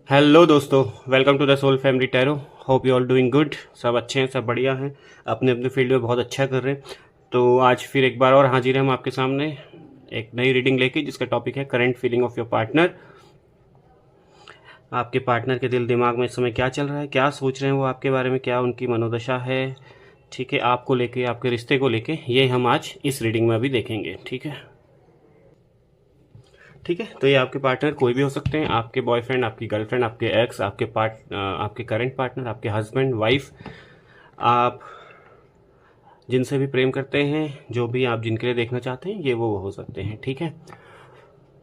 Hello दोस्तों, welcome to the soul family tarot. Hope you all doing good. सब अच्छे हैं, सब बढ़िया हैं, अपने अपने फील्ड में बहुत अच्छा कर रहे हैं। तो आज फिर एक बार और हाजिर हैं हम आपके सामने एक नई रीडिंग लेके, जिसका टॉपिक है current feeling of your partner. आपके पार्टनर के दिल दिमाग में इस समय क्या चल रहा है, क्या सोच रहे हैं वो आपके बारे में, क्या उनकी मनोदशा है, ठीक है, आपको लेके, आपके रिश्ते को लेके, ये हम आज इस रीडिंग में अभी देखेंगे। ठीक है, ठीक है। तो ये आपके पार्टनर कोई भी हो सकते हैं, आपके बॉयफ्रेंड, आपकी गर्लफ्रेंड, आपके एक्स, आपके करंट पार्टनर, आपके हस्बैंड, वाइफ, आप जिनसे भी प्रेम करते हैं, जो भी आप जिनके लिए देखना चाहते हैं, ये वो हो सकते हैं। ठीक है,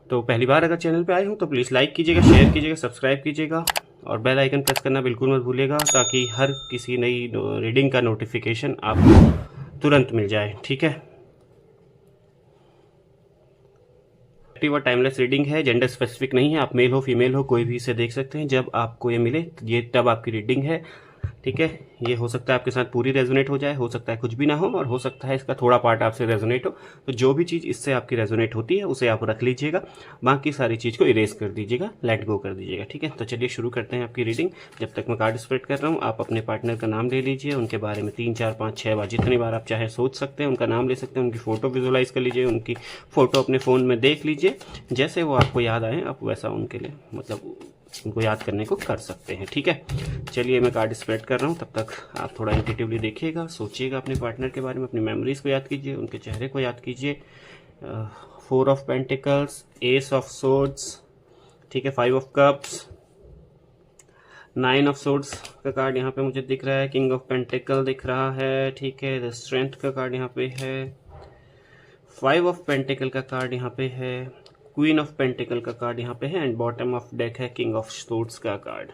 तो पहली बार अगर चैनल पे आए हो तो प्लीज़ लाइक कीजिएगा, शेयर कीजिएगा, सब्सक्राइब कीजिएगा और बेल आइकन प्रेस करना बिल्कुल मत भूलिएगा, ताकि हर किसी नई रीडिंग का नोटिफिकेशन आपको तुरंत मिल जाए। ठीक है, एक्टिव और टाइमलेस रीडिंग है, जेंडर स्पेसिफिक नहीं है, आप मेल हो फीमेल हो कोई भी इसे देख सकते हैं। जब आपको ये मिले ये तब आपकी रीडिंग है। ठीक है, ये हो सकता है आपके साथ पूरी रेजोनेट हो जाए, हो सकता है कुछ भी ना हो, और हो सकता है इसका थोड़ा पार्ट आपसे रेजोनेट हो। तो जो भी चीज़ इससे आपकी रेजोनेट होती है उसे आप रख लीजिएगा, बाकी सारी चीज़ को इरेज कर दीजिएगा, लेट गो कर दीजिएगा। ठीक है, तो चलिए शुरू करते हैं आपकी रीडिंग। जब तक मैं कार्ड स्प्रेड कर रहा हूँ, आप अपने पार्टनर का नाम ले लीजिए, उनके बारे में 3 4 5 6 बार, जितनी बार आप चाहे सोच सकते हैं, उनका नाम ले सकते हैं, उनकी फ़ोटो विजुलाइज कर लीजिए, उनकी फ़ोटो अपने फ़ोन में देख लीजिए, जैसे वो आपको याद आए आप वैसा उनके लिए, मतलब उनको याद करने को कर सकते हैं। ठीक है, चलिए मैं कार्ड स्प्रेड कर रहा हूँ, तब तक आप थोड़ा इंट्यूटिवली देखिएगा, सोचिएगा अपने पार्टनर के बारे में, अपनी मेमोरीज को याद कीजिए, उनके चेहरे को याद कीजिए। 4 of pentacles, S of swords, ठीक है, 5 ऑफ कप्स, 9 ऑफ सोर्ड्स का कार्ड यहाँ पे मुझे दिख रहा है, किंग ऑफ पेंटिकल दिख रहा है, ठीक है, द स्ट्रेंथ का कार्ड यहाँ पे है, 5 ऑफ पेंटिकल का कार्ड यहाँ पे है, क्वीन ऑफ पेंटिकल का कार्ड यहाँ पे है, एंड बॉटम ऑफ डेक है किंग ऑफ सोर्ड्स का कार्ड।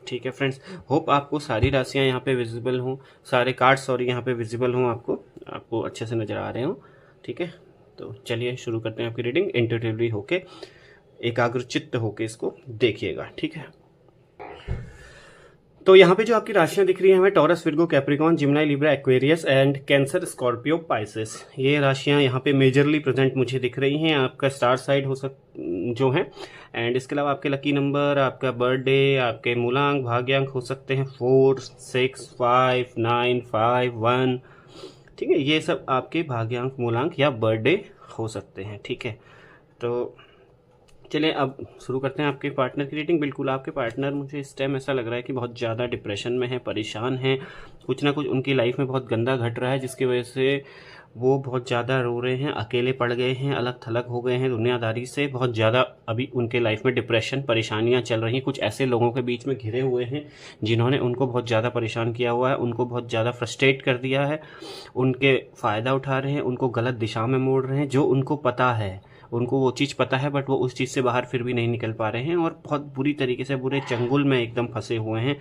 ठीक है फ्रेंड्स, होप आपको सारी राशियाँ यहाँ पे विजिबल हों, सारे कार्ड सॉरी यहाँ पे विजिबल हों, आपको अच्छे से नज़र आ रहे हों। ठीक है, तो चलिए शुरू करते हैं आपकी रीडिंग। इंट्यूटिवली होके, एकाग्रचित्त होके इसको देखिएगा। ठीक है, तो यहाँ पे जो आपकी राशियाँ दिख रही हैं हमें, taurus, Virgo, Capricorn, Gemini, Libra, Aquarius and cancer, Scorpio, Pisces, ये राशियाँ यहाँ पे मेजरली प्रेजेंट मुझे दिख रही हैं। आपका स्टार साइड जो है, एंड इसके अलावा आपके लकी नंबर, आपका बर्थडे, आपके मूलांक, भाग्यांक हो सकते हैं 4 6 5 9 5 1। ठीक है, ये सब आपके भाग्यांक, मूलांक या बर्थडे हो सकते हैं। ठीक है, तो चलिए अब शुरू करते हैं आपके पार्टनर की रीडिंग। बिल्कुल आपके पार्टनर, मुझे इस टाइम ऐसा लग रहा है कि बहुत ज़्यादा डिप्रेशन में है, परेशान हैं, कुछ ना कुछ उनकी लाइफ में बहुत गंदा घट रहा है, जिसकी वजह से वो बहुत ज़्यादा रो रहे हैं, अकेले पड़ गए हैं, अलग थलग हो गए हैं दुनियादारी से, बहुत ज़्यादा अभी उनके लाइफ में डिप्रेशन, परेशानियां चल रही हैं। कुछ ऐसे लोगों के बीच में घिरे हुए हैं जिन्होंने उनको बहुत ज़्यादा परेशान किया हुआ है, उनको बहुत ज़्यादा फ्रस्ट्रेट कर दिया है, उनके फ़ायदा उठा रहे हैं, उनको गलत दिशा में मोड़ रहे हैं। जो उनको पता है, उनको वो चीज़ पता है, बट वो उस चीज़ से बाहर फिर भी नहीं निकल पा रहे हैं, और बहुत बुरी तरीके से बुरे चंगुल में एकदम फंसे हुए हैं।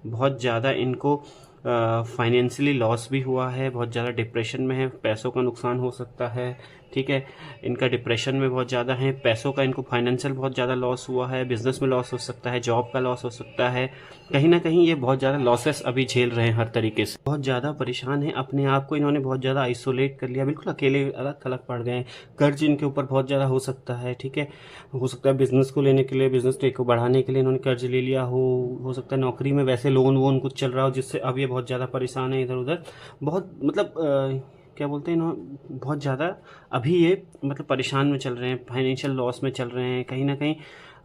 बहुत ज़्यादा इनको फाइनेंशियली लॉस भी हुआ है, बहुत ज़्यादा डिप्रेशन में है, पैसों का नुकसान हो सकता है। ठीक है, इनका डिप्रेशन में बहुत ज़्यादा है, पैसों का इनको फाइनेंशियल बहुत ज़्यादा लॉस हुआ है, बिजनेस में लॉस हो सकता है, जॉब का लॉस हो सकता है, कहीं ना कहीं ये बहुत ज़्यादा लॉसेस अभी झेल रहे हैं हर तरीके से, बहुत ज़्यादा परेशान है। अपने आप को इन्होंने बहुत ज़्यादा आइसोलेट कर लिया, बिल्कुल अकेले अलग थलग पड़ गए हैं। कर्ज इनके ऊपर बहुत ज़्यादा हो सकता है। ठीक है, हो सकता है बिजनेस को लेने के लिए, बिजनेस को बढ़ाने के लिए इन्होंने कर्ज ले लिया हो सकता है नौकरी में वैसे लोन वोन कुछ चल रहा हो, जिससे अब ये बहुत ज़्यादा परेशान है, इधर उधर बहुत, मतलब क्या बोलते हैं इन्होंने, बहुत ज़्यादा अभी ये मतलब परेशान में चल रहे हैं, फाइनेंशियल लॉस में चल रहे हैं, कहीं ना कहीं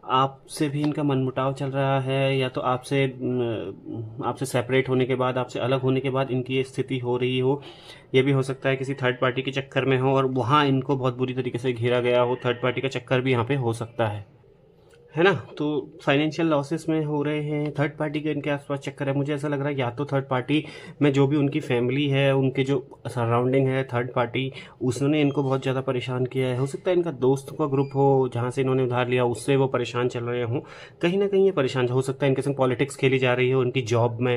आपसे भी इनका मनमुटाव चल रहा है, या तो आपसे सेपरेट होने के बाद, आपसे अलग होने के बाद इनकी ये स्थिति हो रही हो। ये भी हो सकता है किसी थर्ड पार्टी के चक्कर में हो, और वहाँ इनको बहुत बुरी तरीके से घेरा गया हो, थर्ड पार्टी का चक्कर भी यहाँ पे हो सकता है ना। तो फाइनेंशियल लॉसेस में हो रहे हैं, थर्ड पार्टी के इनके आसपास चक्कर है। मुझे ऐसा लग रहा है या तो थर्ड पार्टी में जो भी उनकी फैमिली है, उनके जो सराउंडिंग है, थर्ड पार्टी उसने इनको बहुत ज़्यादा परेशान किया है। हो सकता है इनका दोस्तों का ग्रुप हो जहाँ से इन्होंने उधार लिया, उससे वो परेशान चल रहे हों, कहीं ना कहीं ये परेशान हो सकता है। इनके संग पॉलिटिक्स खेली जा रही हो उनकी जॉब में,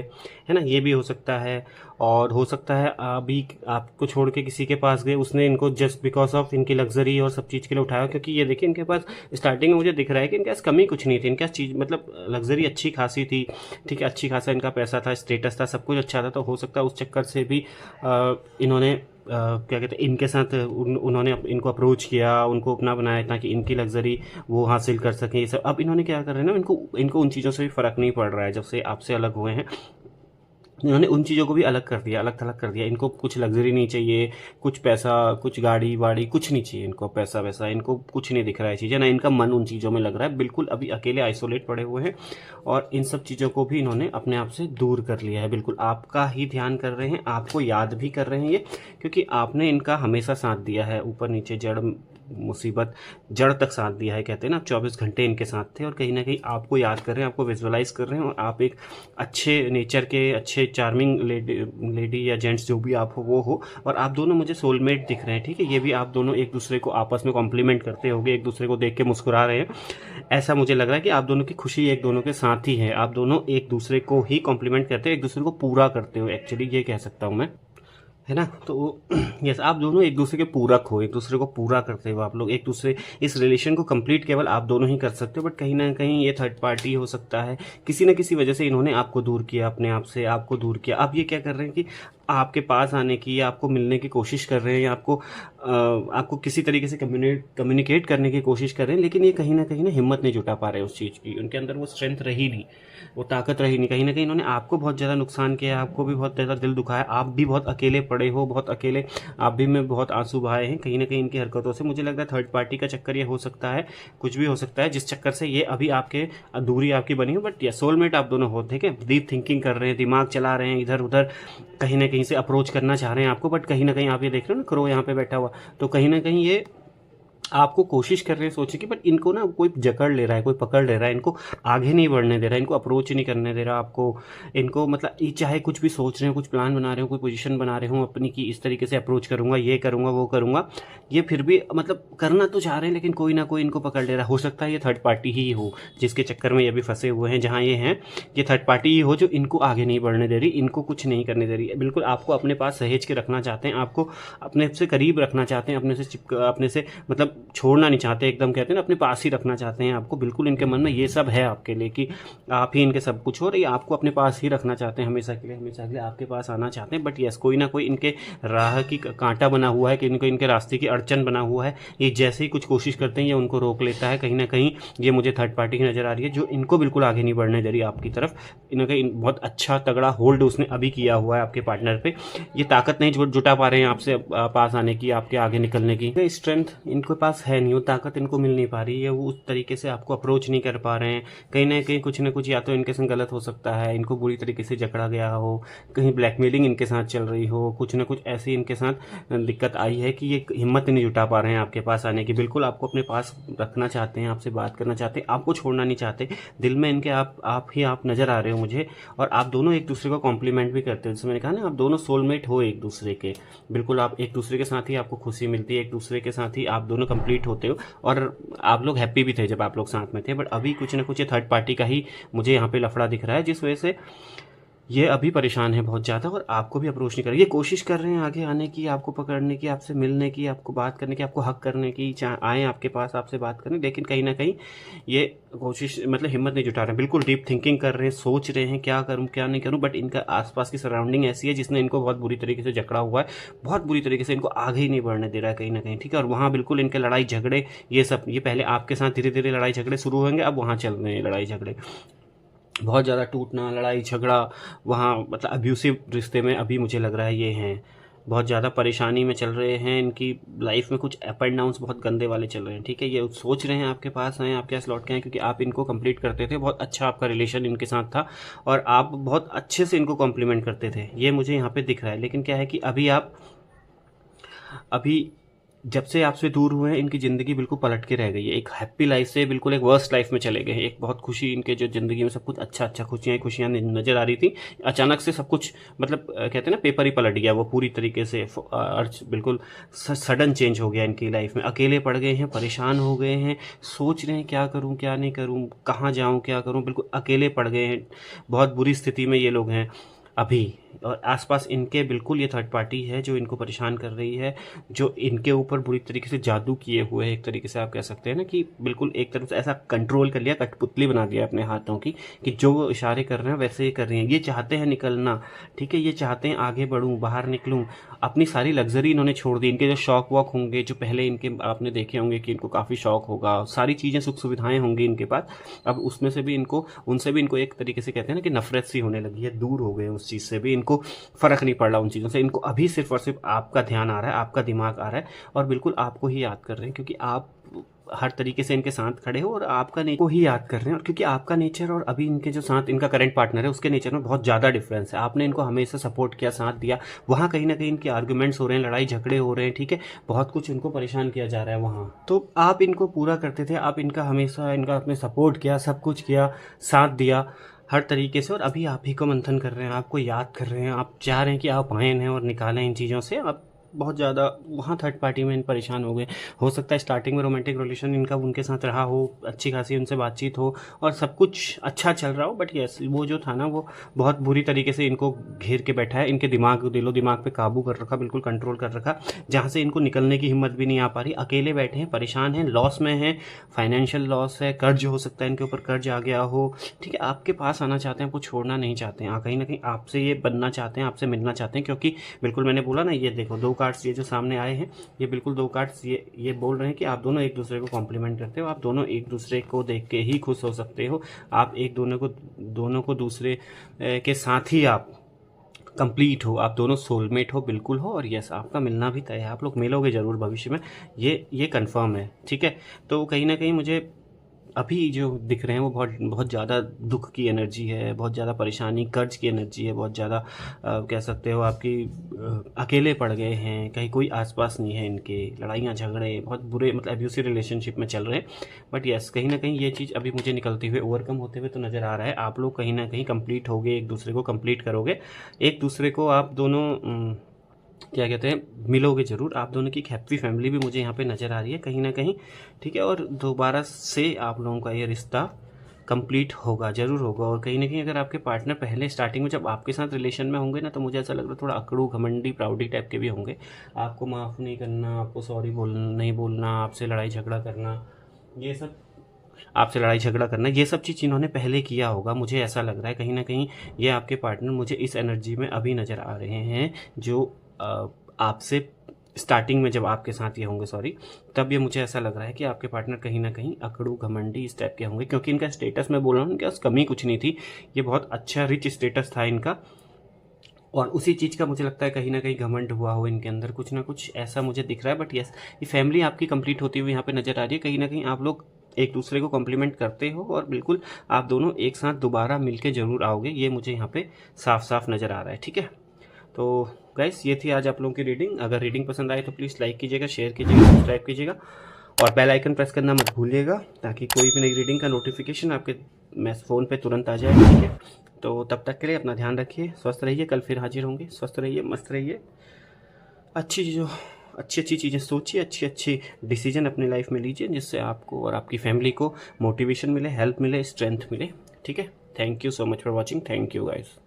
है ना, ये भी हो सकता है। और हो सकता है अभी आपको छोड़ के किसी के पास गए, उसने इनको जस्ट बिकॉज ऑफ इनकी लग्जरी और सब चीज़ के लिए उठाया, क्योंकि ये देखिए इनके पास स्टार्टिंग में मुझे दिख रहा है कि इनके पास पास कमी कुछ नहीं थी, इनके पास चीज़ मतलब लग्जरी अच्छी खासी थी, ठीक है, अच्छी खासा इनका पैसा था, स्टेटस था, सब कुछ अच्छा था। तो हो सकता है उस चक्कर से भी इन्होंने क्या कहते हैं इनके साथ उन्होंने इनको अप्रोच किया, उनको अपना बनाया ताकि इनकी लग्जरी वो हासिल कर सकें ये सब। अब इन्होंने क्या कर रहे हैं ना, इनको उन चीज़ों से भी फ़र्क नहीं पड़ रहा है जब से आपसे अलग हुए हैं। इन्होंने उन चीज़ों को भी अलग कर दिया, अलग थलग कर दिया। इनको कुछ लग्जरी नहीं चाहिए, कुछ पैसा, कुछ गाड़ी वाड़ी कुछ नहीं चाहिए इनको, पैसा वैसा इनको कुछ नहीं दिख रहा है चीज़ें, ना इनका मन उन चीज़ों में लग रहा है। बिल्कुल अभी अकेले आइसोलेट पड़े हुए हैं और इन सब चीज़ों को भी इन्होंने अपने आप से दूर कर लिया है। बिल्कुल आपका ही ध्यान कर रहे हैं, आपको याद भी कर रहे हैं ये, क्योंकि आपने इनका हमेशा साथ दिया है, ऊपर नीचे जड़ मुसीबत जड़ तक साथ दिया है। कहते हैं ना, 24 घंटे इनके साथ थे और कहीं ना कहीं आपको याद कर रहे हैं, आपको विजुअलाइज कर रहे हैं। और आप एक अच्छे नेचर के, अच्छे चार्मिंग लेडी या जेंट्स जो भी आप हो वो हो, और आप दोनों मुझे सोलमेट दिख रहे हैं, ठीक है। ये भी आप दोनों एक दूसरे को आपस में कॉम्प्लीमेंट करते होगे, एक दूसरे को देख के मुस्कुरा रहे हैं। ऐसा मुझे लग रहा है कि आप दोनों की खुशी एक दोनों के साथ ही है, आप दोनों एक दूसरे को ही कॉम्प्लीमेंट करते हो, एक दूसरे को पूरा करते हो, एक्चुअली ये कह सकता हूँ मैं, है ना। तो यस, आप दोनों एक दूसरे के पूरक हो, एक दूसरे को पूरा करते हो आप लोग, एक दूसरे इस रिलेशन को कंप्लीट केवल आप दोनों ही कर सकते हो। बट कहीं ना कहीं ये थर्ड पार्टी हो सकता है, किसी न किसी वजह से इन्होंने आपको दूर किया, अपने आप से आपको दूर किया। अब ये क्या कर रहे हैं कि आपके पास आने की या आपको मिलने की कोशिश कर रहे हैं, या आपको किसी तरीके से कम्युनिकेट करने की कोशिश कर रहे हैं, लेकिन ये कहीं ना हिम्मत नहीं जुटा पा रहे उस चीज़ की, उनके अंदर वो स्ट्रेंथ रही नहीं, वो ताकत रही नहीं। कहीं ना कहीं इन्होंने आपको बहुत ज़्यादा नुकसान किया, आपको भी बहुत ज़्यादा दिल दुखाया, आप भी बहुत अकेले पड़े हो, बहुत अकेले आप भी में बहुत आंसू बहाए हैं कहीं ना कहीं इनकी हरकतों से। मुझे लग रहा है थर्ड पार्टी का चक्कर ये हो सकता है, कुछ भी हो सकता है जिस चक्कर से ये अभी आपके दूरी आपकी बनी हो। बट ये सोलमेट आप दोनों हो, ठीक है। डीप थिंकिंग कर रहे हैं, दिमाग चला रहे हैं इधर उधर, कहीं ना कहीं से अप्रोच करना चाह रहे हैं आपको। बट कहीं ना कहीं आप ये देख रहे हो ना, क्रो यहाँ पे बैठा हुआ, तो कहीं ना कहीं ये आपको कोशिश कर रहे हैं सोचे कि, बट इनको ना कोई जकड़ ले रहा है, कोई पकड़ ले रहा है, इनको आगे नहीं बढ़ने दे रहा है, इनको अप्रोच नहीं करने दे रहा आपको। इनको मतलब ये चाहे कुछ भी सोच रहे हो, कुछ प्लान बना रहे हो, कोई पोजीशन बना रहे हो अपनी की इस तरीके से अप्रोच करूंगा, ये करूंगा, वो करूंगा, ये फिर भी मतलब करना तो चाह रहे हैं, लेकिन कोई ना कोई इनको पकड़ ले रहा है। हो सकता है ये थर्ड पार्टी ही हो जिसके चक्कर में ये भी फंसे हुए हैं, जहाँ ये हैं ये थर्ड पार्टी ही हो जो इनको आगे नहीं बढ़ने दे रही, इनको कुछ नहीं करने दे रही। बिल्कुल आपको अपने पास सहेज के रखना चाहते हैं, आपको अपने से करीब रखना चाहते हैं, अपने से मतलब छोड़ना नहीं चाहते, एकदम कहते हैं ना अपने पास ही रखना चाहते हैं आपको। बिल्कुल इनके मन में ये सब है आपके लिए कि आप ही इनके सब कुछ हो, और ये आपको अपने पास ही रखना चाहते हैं हमेशा के लिए आपके पास आना चाहते हैं। बट यस, कोई ना कोई इनके राह की कांटा बना हुआ है, कि इनके रास्ते की अड़चन बना हुआ है। ये जैसे ही कुछ कोशिश करते हैं ये उनको रोक लेता है। कहीं ना कहीं ये मुझे थर्ड पार्टी की नज़र आ रही है, जो इनको बिल्कुल आगे नहीं बढ़ने दे रही आपकी तरफ। इनका बहुत अच्छा तगड़ा होल्ड उसने अभी किया हुआ है आपके पार्टनर पे। ये ताकत नहीं जुटा पा रहे हैं आपसे पास आने की, आपके आगे निकलने की। स्ट्रेंथ इनके पास है नहीं, ताकत इनको मिल नहीं पा रही है, वो उस तरीके से आपको अप्रोच नहीं कर पा रहे हैं। कहीं ना कहीं कुछ ना कुछ या तो इनके संग गलत हो सकता है, इनको बुरी तरीके से जकड़ा गया हो, कहीं ब्लैकमेलिंग इनके साथ चल रही हो, कुछ ना कुछ ऐसी इनके साथ दिक्कत आई है कि ये हिम्मत नहीं जुटा पा रहे हैं आपके पास आने की। बिल्कुल आपको अपने पास रखना चाहते हैं, आपसे बात करना चाहते हैं, आपको छोड़ना नहीं चाहते। दिल में इनके आप ही नजर आ रहे हो मुझे, और आप दोनों एक दूसरे को कॉम्प्लीमेंट भी करते हो। जैसे मैंने कहा ना, आप दोनों सोलमेट हो एक दूसरे के, बिल्कुल आप एक दूसरे के साथ ही आपको खुशी मिलती है, एक दूसरे के साथ ही आप दोनों कंप्लीट होते हो, और आप लोग हैप्पी भी थे जब आप लोग साथ में थे। बट अभी कुछ ना कुछ ये थर्ड पार्टी का ही मुझे यहाँ पे लफड़ा दिख रहा है, जिस वजह से ये अभी परेशान है बहुत ज़्यादा, और आपको भी अप्रोच नहीं कर रहे। ये कोशिश कर रहे हैं आगे आने की, आपको पकड़ने की, आपसे मिलने की, आपको बात करने की, आपको हक करने की, आए आपके पास आपसे बात करने, लेकिन कहीं ना कहीं ये कोशिश मतलब हिम्मत नहीं जुटा रहे हैं। बिल्कुल डीप थिंकिंग कर रहे हैं, सोच रहे हैं क्या करूं क्या नहीं करूं। बट इनका आसपास की सराउंडिंग ऐसी है जिसने इनको बहुत बुरी तरीके से जकड़ा हुआ है, बहुत बुरी तरीके से इनको आगे ही नहीं बढ़ने दे रहा है कहीं ना कहीं, ठीक है। और वहाँ बिल्कुल इनके लड़ाई झगड़े ये सब, ये पहले आपके साथ धीरे धीरे लड़ाई झगड़े शुरू होंगे, अब वहाँ चल रहे हैं लड़ाई झगड़े, बहुत ज़्यादा टूटना, लड़ाई झगड़ा वहाँ, मतलब अब्यूसिव रिश्ते में अभी मुझे लग रहा है ये हैं, बहुत ज़्यादा परेशानी में चल रहे हैं। इनकी लाइफ में कुछ अप एंड डाउन्स बहुत गंदे वाले चल रहे हैं, ठीक है। ये सोच रहे हैं आपके पास आए, आपके पास लौट के आए, क्योंकि आप इनको कंप्लीट करते थे, बहुत अच्छा आपका रिलेशन इनके साथ था, और आप बहुत अच्छे से इनको कॉम्प्लीमेंट करते थे, ये मुझे यहाँ पे दिख रहा है। लेकिन क्या है कि अभी जब से आपसे दूर हुए हैं, इनकी ज़िंदगी बिल्कुल पलट के रह गई है। एक हैप्पी लाइफ से बिल्कुल एक वर्स्ट लाइफ में चले गए हैं। एक बहुत खुशी इनके जो ज़िंदगी में सब कुछ अच्छा खुशियाँ नज़र आ रही थी, अचानक से सब कुछ मतलब कहते हैं ना पेपर ही पलट गया, वो पूरी तरीके से बिल्कुल सडन चेंज हो गया इनकी लाइफ में। अकेले पड़ गए हैं, परेशान हो गए हैं, सोच रहे हैं क्या करूँ क्या नहीं करूँ, कहाँ जाऊँ क्या करूँ, बिल्कुल अकेले पड़ गए हैं। बहुत बुरी स्थिति में ये लोग हैं अभी, और आसपास इनके बिल्कुल ये थर्ड पार्टी है जो इनको परेशान कर रही है, जो इनके ऊपर बुरी तरीके से जादू किए हुए है। एक तरीके से आप कह सकते हैं ना कि बिल्कुल एक तरफ से ऐसा कंट्रोल कर लिया, कठपुतली बना दिया अपने हाथों की, कि जो वो इशारे कर रहे हैं वैसे ही कर रही हैं। ये चाहते हैं निकलना, ठीक है, ये चाहते हैं आगे बढ़ूँ, बाहर निकलूँ। अपनी सारी लग्जरी इन्होंने छोड़ दी। इनके जो शौक वॉक होंगे, जो पहले इनके आपने देखे होंगे कि इनको काफ़ी शौक होगा, सारी चीज़ें सुख सुविधाएं होंगी इनके पास, अब उसमें से भी इनको, उनसे भी इनको एक तरीके से कहते हैं ना कि नफरत सी होने लगी है, दूर हो गए उस चीज़ से भी, इनको फ़र्क नहीं पड़ रहा उन चीज़ों से। इनको अभी सिर्फ और सिर्फ आपका ध्यान आ रहा है, आपका दिमाग आ रहा है, और बिल्कुल आपको ही याद कर रहे हैं, क्योंकि आप हर तरीके से इनके साथ खड़े हो और आपका नेचर को ही याद कर रहे हैं। और क्योंकि आपका नेचर और अभी इनके जो साथ इनका करंट पार्टनर है उसके नेचर में बहुत ज़्यादा डिफरेंस है। आपने इनको हमेशा सपोर्ट किया, साथ दिया, वहाँ कहीं ना कहीं इनके आर्गुमेंट्स हो रहे हैं, लड़ाई झगड़े हो रहे हैं, ठीक है, बहुत कुछ इनको परेशान किया जा रहा है वहाँ। तो आप इनको पूरा करते थे, आप इनका हमेशा इनका आपने सपोर्ट किया, सब कुछ किया, साथ दिया हर तरीके से, और अभी आप ही को मंथन कर रहे हैं, आपको याद कर रहे हैं, आप चाह रहे हैं कि आप आए हैं और निकालें इन चीज़ों से। आप बहुत ज़्यादा वहाँ थर्ड पार्टी में इन परेशान हो गए। हो सकता है स्टार्टिंग में रोमांटिक रिलेशन इनका उनके साथ रहा हो, अच्छी खासी उनसे बातचीत हो और सब कुछ अच्छा चल रहा हो, बट यस वो जो था ना वो बहुत बुरी तरीके से इनको घेर के बैठा है, इनके दिमाग दिलो दिमाग पे काबू कर रखा, बिल्कुल कंट्रोल कर रखा, जहाँ से इनको निकलने की हिम्मत भी नहीं आ पा रही। अकेले बैठे हैं, परेशान हैं, लॉस में हैं, फाइनेंशियल लॉस है, कर्ज हो सकता है इनके ऊपर, कर्ज आ गया हो, ठीक है, आपके पास आना चाहते हैं, आपको छोड़ना नहीं चाहते हैं, कहीं ना कहीं आपसे ये बनना चाहते हैं, आपसे मिलना चाहते हैं, क्योंकि बिल्कुल मैंने बोला ना, ये देखो दो कार्ड्स ये जो सामने आए हैं, ये बिल्कुल दो कार्ड्स ये बोल रहे हैं कि आप दोनों एक दूसरे को कॉम्प्लीमेंट करते हो, आप दोनों एक दूसरे को देख के ही खुश हो सकते हो, आप एक दोनों को दूसरे के साथ ही आप कंप्लीट हो, आप दोनों सोलमेट हो, बिल्कुल हो, और यस आपका मिलना भी तय है, आप लोग मिलोगे ज़रूर भविष्य में, ये कंफर्म है, ठीक है। तो कहीं ना कहीं मुझे अभी जो दिख रहे हैं वो बहुत बहुत ज़्यादा दुख की एनर्जी है, बहुत ज़्यादा परेशानी, कर्ज की एनर्जी है, बहुत ज़्यादा कह सकते हो आपकी अकेले पड़ गए हैं, कहीं कोई आसपास नहीं है इनके, लड़ाइयाँ झगड़े बहुत बुरे, मतलब अब्यूसिव रिलेशनशिप में चल रहे हैं। बट यस कहीं ना कहीं ये चीज़ अभी मुझे निकलते हुए, ओवरकम होते हुए तो नज़र आ रहा है। आप लोग कहीं ना कहीं कंप्लीट होगे, एक दूसरे को कंप्लीट करोगे, एक दूसरे को आप दोनों क्या कहते हैं, मिलोगे ज़रूर। आप दोनों की एक हैप्पी फैमिली भी मुझे यहाँ पे नज़र आ रही है कहीं ना कहीं, ठीक है, और दोबारा से आप लोगों का ये रिश्ता कंप्लीट होगा, ज़रूर होगा। और कहीं ना कहीं अगर आपके पार्टनर पहले स्टार्टिंग में जब आपके साथ रिलेशन में होंगे ना, तो मुझे ऐसा लग रहा है थोड़ा अकड़ू, घमंडी, प्राउडी टाइप के भी होंगे। आपको माफ़ नहीं करना, आपको सॉरी नहीं बोलना, आपसे लड़ाई झगड़ा करना, ये सब ये सब चीज़ इन्होंने पहले किया होगा, मुझे ऐसा लग रहा है। कहीं ना कहीं ये आपके पार्टनर मुझे इस एनर्जी में अभी नज़र आ रहे हैं, जो आपसे स्टार्टिंग में जब आपके साथ ये होंगे, सॉरी, तब ये मुझे ऐसा लग रहा है कि आपके पार्टनर कहीं ना कहीं अकड़ू, घमंडी इस टाइप के होंगे, क्योंकि इनका स्टेटस मैं बोल रहा हूँ, इनके पास कमी कुछ नहीं थी, ये बहुत अच्छा रिच स्टेटस था इनका, और उसी चीज़ का मुझे लगता है कहीं ना कहीं घमंड हुआ हो इनके अंदर, कुछ ना कुछ ऐसा मुझे दिख रहा है। बट यस ये फैमिली आपकी कंप्लीट होती हुई यहाँ पे नज़र आ रही है, कहीं ना कहीं आप लोग एक दूसरे को कॉम्प्लीमेंट करते हो, और बिल्कुल आप दोनों एक साथ दोबारा मिलके ज़रूर आओगे, ये मुझे यहाँ पे साफ साफ नज़र आ रहा है, ठीक है। तो गाइस ये थी आज आप लोगों की रीडिंग। अगर रीडिंग पसंद आए तो प्लीज़ लाइक कीजिएगा, शेयर कीजिएगा, सब्सक्राइब कीजिएगा, और बेल आइकन प्रेस करना मत भूलिएगा, ताकि कोई भी नई रीडिंग का नोटिफिकेशन आपके फ़ोन पे तुरंत आ जाए, ठीक है। तो तब तक के लिए अपना ध्यान रखिए, स्वस्थ रहिए, कल फिर हाजिर होंगे। स्वस्थ रहिए, मस्त रहिए, अच्छी चीज़ें सोचिए, अच्छी डिसीजन अपनी लाइफ में लीजिए, जिससे आपको और आपकी फैमिली को मोटिवेशन मिले, हेल्प मिले, स्ट्रेंथ मिले, ठीक है। Thank you so much for watching, thank you guys.